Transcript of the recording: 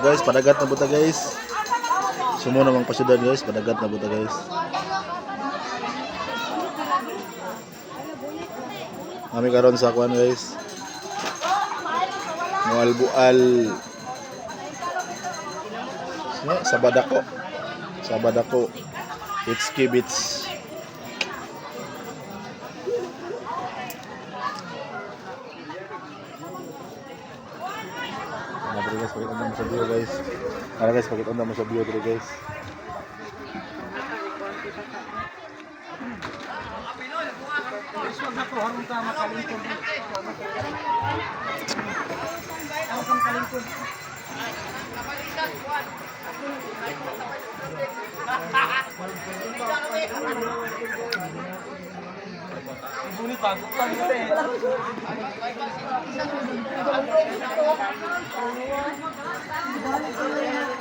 guys, padagat na buta guys. Sumo namang pasudan guys, padagat na buta guys. Kami karon sa kuan guys. Mual-bual. Sabadako. Sabadako. It's kibits. Nah, guys, pakita mo sa video guys. Para guys, pakita mo sa video dito guys. Bunit bago pa